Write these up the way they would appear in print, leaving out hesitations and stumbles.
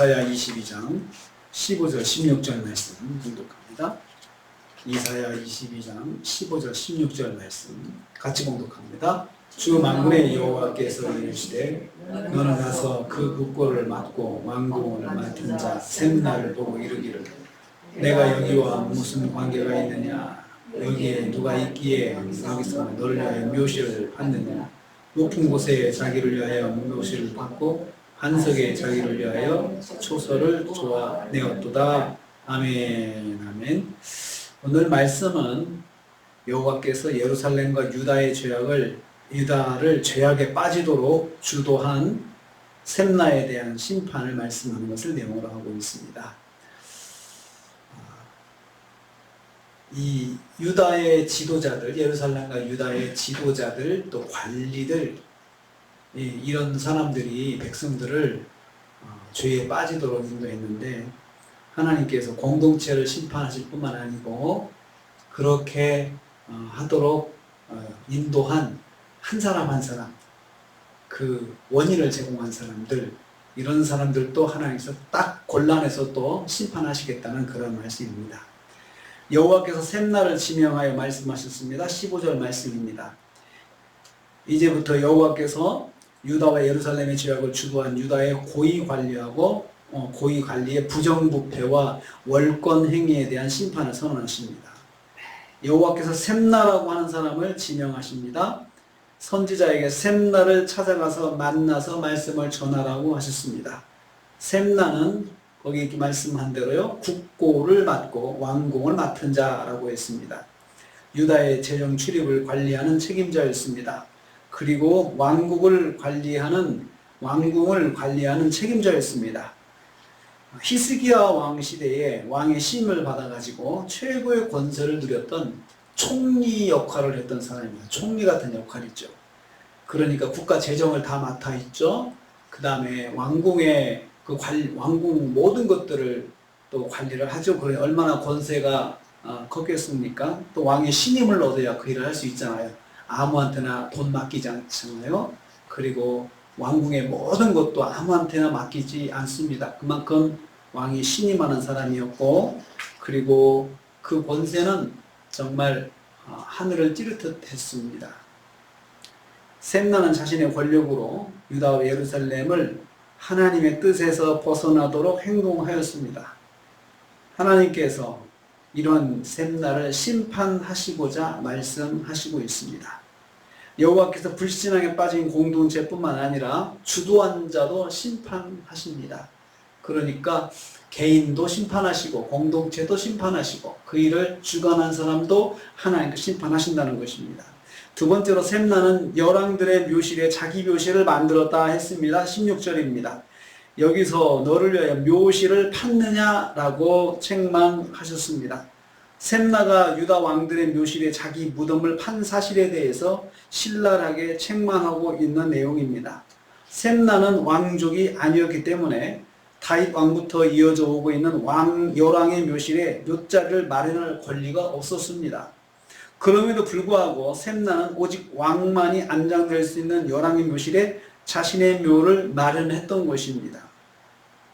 이사야 22장 15절 16절 말씀 봉독합니다. 이사야 22장 15절 16절 말씀 같이 봉독합니다. 주 만군의 여호와께서 이르시되 너는 가서 그 국고를 맡고 왕궁을 맡은 자 셈나를 보고 이르기를 내가 여기와 무슨 관계가 있느냐, 여기에 누가 있기에 여기서 너를 위하여 묘실을 받느냐, 높은 곳에 자기를 위하여 묘실을 받고 한석에 자기를 위하여 초소를 조아내었도다. 아멘. 아멘. 오늘 말씀은 여호와께서 예루살렘과 유다를 죄악에 빠지도록 주도한 셈나에 대한 심판을 말씀하는 것을 내용으로 하고 있습니다. 이 유다의 지도자들, 예루살렘과 유다의 지도자들, 또 관리들, 이런 사람들이 백성들을 죄에 빠지도록 인도했는데 하나님께서 공동체를 심판하실 뿐만 아니고 그렇게 하도록 인도한 한 사람 한 사람, 그 원인을 제공한 사람들, 이런 사람들도 하나님께서 딱 골라내서 또 심판하시겠다는 그런 말씀입니다. 여호와께서 셈나를 지명하여 말씀하셨습니다. 15절 말씀입니다. 이제부터 여호와께서 유다와 예루살렘의 죄악을 주도한 유다의 고위 관리하고 고위 관리의 부정부패와 월권 행위에 대한 심판을 선언하십니다. 여호와께서 셈나라고 하는 사람을 지명하십니다. 선지자에게 셈나를 찾아가서 만나서 말씀을 전하라고 하셨습니다. 셈나는 거기 이렇게 말씀한 대로요, 국고를 맡고 왕궁을 맡은 자라고 했습니다. 유다의 재정 출입을 관리하는 책임자였습니다. 그리고 왕궁을 관리하는 책임자였습니다. 히스기야 왕 시대에 왕의 심을 받아가지고 최고의 권세를 누렸던 총리 역할을 했던 사람입니다. 총리 같은 역할이죠. 그러니까 국가 재정을 다 맡아 있죠. 그 다음에 왕궁의 왕궁 모든 것들을 또 관리를 하죠. 그래 얼마나 권세가 컸겠습니까? 또 왕의 신임을 얻어야 그 일을 할 수 있잖아요. 아무한테나 돈 맡기지 않잖아요. 그리고 왕궁의 모든 것도 아무한테나 맡기지 않습니다. 그만큼 왕이 신임하는 사람이었고, 그리고 그 권세는 정말 하늘을 찌르듯 했습니다. 셈나는 자신의 권력으로 유다와 예루살렘을 하나님의 뜻에서 벗어나도록 행동하였습니다. 하나님께서 이런 셈나를 심판하시고자 말씀하시고 있습니다. 여호와께서 불신앙에 빠진 공동체뿐만 아니라 주도한 자도 심판하십니다. 그러니까 개인도 심판하시고 공동체도 심판하시고 그 일을 주관한 사람도 하나님께 심판하신다는 것입니다. 두 번째로 셈나는 열왕들의 묘실에 자기 묘실을 만들었다 했습니다. 16절입니다. 여기서 너를 위하여 묘실을 팠느냐라고 책망하셨습니다. 셈나가 유다 왕들의 묘실에 자기 무덤을 판 사실에 대해서 신랄하게 책망하고 있는 내용입니다. 셈나는 왕족이 아니었기 때문에 다윗 왕부터 이어져 오고 있는 열왕의 묘실에 묘자리를 마련할 권리가 없었습니다. 그럼에도 불구하고 셈나는 오직 왕만이 안장될 수 있는 열왕의 묘실에 자신의 묘를 마련했던 것입니다.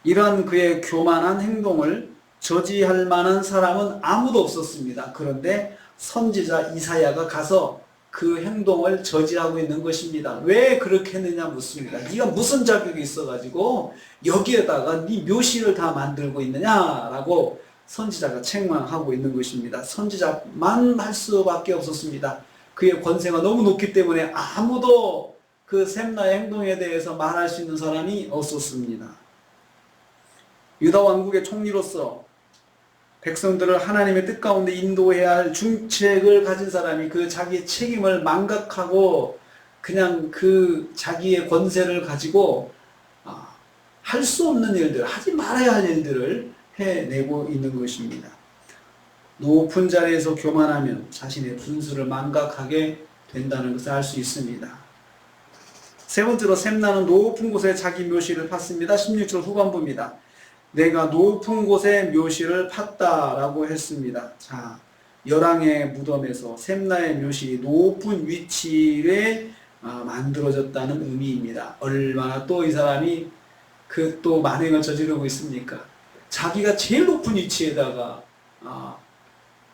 이러한 그의 교만한 행동을 저지할 만한 사람은 아무도 없었습니다. 그런데 선지자 이사야가 가서 그 행동을 저지하고 있는 것입니다. 왜 그렇게 했느냐 묻습니다. 네가 무슨 자격이 있어가지고 여기에다가 네 묘실을 다 만들고 있느냐라고 선지자가 책망하고 있는 것입니다. 선지자만 할 수밖에 없었습니다. 그의 권세가 너무 높기 때문에 아무도 그 셈나의 행동에 대해서 말할 수 있는 사람이 없었습니다. 유다 왕국의 총리로서 백성들을 하나님의 뜻 가운데 인도해야 할 중책을 가진 사람이 그 자기의 책임을 망각하고 그냥 그 자기의 권세를 가지고 할 수 없는 일들, 하지 말아야 할 일들을 해내고 있는 것입니다. 높은 자리에서 교만하면 자신의 분수를 망각하게 된다는 것을 알 수 있습니다. 세 번째로 셈나는 높은 곳에 자기 묘실을 팠습니다. 16절 후반부입니다. 내가 높은 곳에 묘실을 팠다라고 했습니다. 자, 열왕의 무덤에서 셈나의 묘실이 높은 위치에 만들어졌다는 의미입니다. 얼마나 또 이 사람이 그 또 만행을 저지르고 있습니까? 자기가 제일 높은 위치에다가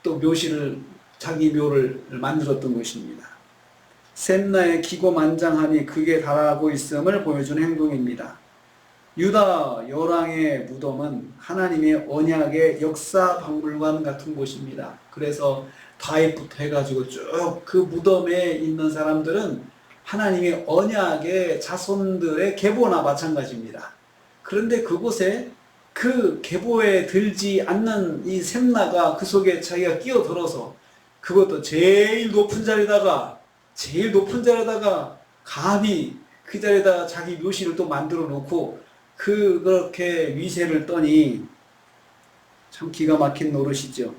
또 자기 묘를 만들었던 것입니다. 셈나의 기고만장함이 극에 달하고 있음을 보여준 행동입니다. 유다 열왕의 무덤은 하나님의 언약의 역사 박물관 같은 곳입니다. 그래서 다윗부터 해가지고 쭉 그 무덤에 있는 사람들은 하나님의 언약의 자손들의 계보나 마찬가지입니다. 그런데 그곳에 그 계보에 들지 않는 이 셈나가 그 속에 자기가 끼어들어서 그것도 제일 높은 자리다가 감히 그 자리에다가 자기 묘실을 또 만들어 놓고 그렇게 위세를 떠니 참 기가 막힌 노릇이죠.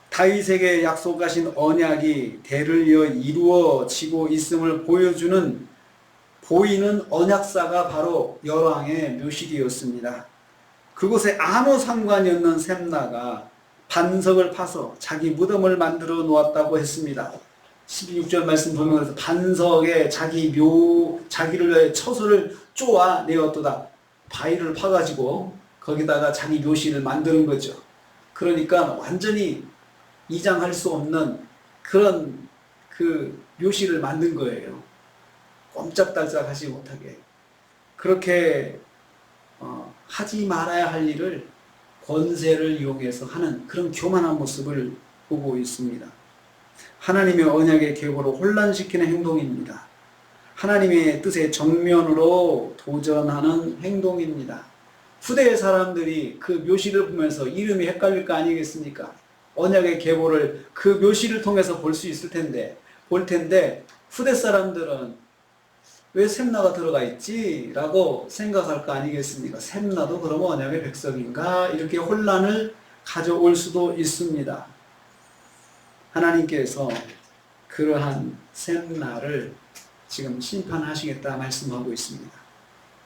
다윗에게 약속하신 언약이 대를 이어 이루어지고 있음을 보이는 언약사가 바로 열왕의 묘실이었습니다. 그곳에 아무 상관이 없는 셈나가 반석을 파서 자기 무덤을 만들어 놓았다고 했습니다. 16절 말씀 보면 반석에 자기를 위해 처소를 쪼아 내었도다. 바위를 파가지고 거기다가 자기 묘실을 만드는 거죠. 그러니까 완전히 이장할 수 없는 그런 그 묘실을 만든 거예요. 꼼짝달싹 하지 못하게. 그렇게 하지 말아야 할 일을 권세를 이용해서 하는 그런 교만한 모습을 보고 있습니다. 하나님의 언약의 계보를 혼란시키는 행동입니다. 하나님의 뜻에 정면으로 도전하는 행동입니다. 후대의 사람들이 그 묘실을 보면서 이름이 헷갈릴 거 아니겠습니까? 언약의 계보를 그 묘실을 통해서 볼 수 있을 텐데, 후대 사람들은 왜 셈나가 들어가 있지? 라고 생각할 거 아니겠습니까? 셈나도 그러면 언약의 백성인가? 이렇게 혼란을 가져올 수도 있습니다. 하나님께서 그러한 셈나를 지금 심판하시겠다 말씀하고 있습니다.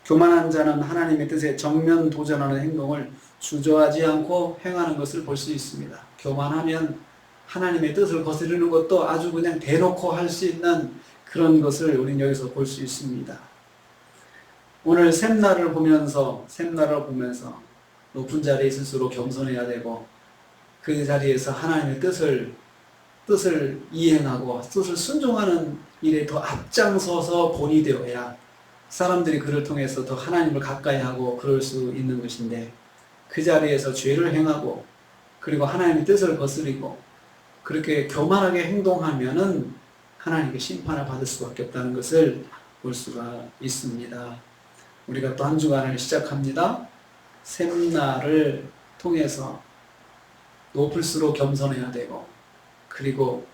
교만한 자는 하나님의 뜻에 정면 도전하는 행동을 주저하지 않고 행하는 것을 볼 수 있습니다. 교만하면 하나님의 뜻을 거스르는 것도 아주 그냥 대놓고 할 수 있는 그런 것을 우리는 여기서 볼 수 있습니다. 오늘 셈나를 보면서 높은 자리에 있을수록 겸손해야 되고 그 자리에서 하나님의 뜻을 이행하고 뜻을 순종하는 일에 더 앞장서서 본이 되어야 사람들이 그를 통해서 더 하나님을 가까이 하고 그럴 수 있는 것인데, 그 자리에서 죄를 행하고 그리고 하나님의 뜻을 거스리고 그렇게 교만하게 행동하면은 하나님께 심판을 받을 수밖에 없다는 것을 볼 수가 있습니다. 우리가 또 한 주간을 시작합니다. 셈나를 통해서 높을수록 겸손해야 되고, 그리고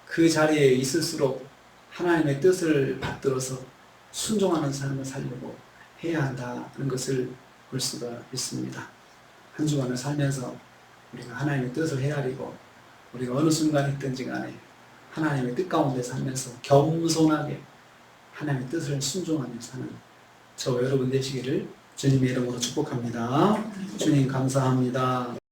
그 자리에 있을수록 하나님의 뜻을 받들어서 순종하는 삶을 살려고 해야 한다는 것을 볼 수가 있습니다. 한 주간을 살면서 우리가 하나님의 뜻을 헤아리고 우리가 어느 순간 있든지 간에 하나님의 뜻 가운데 살면서 겸손하게 하나님의 뜻을 순종하며 사는 저 여러분 되시기를 주님의 이름으로 축복합니다. 주님 감사합니다.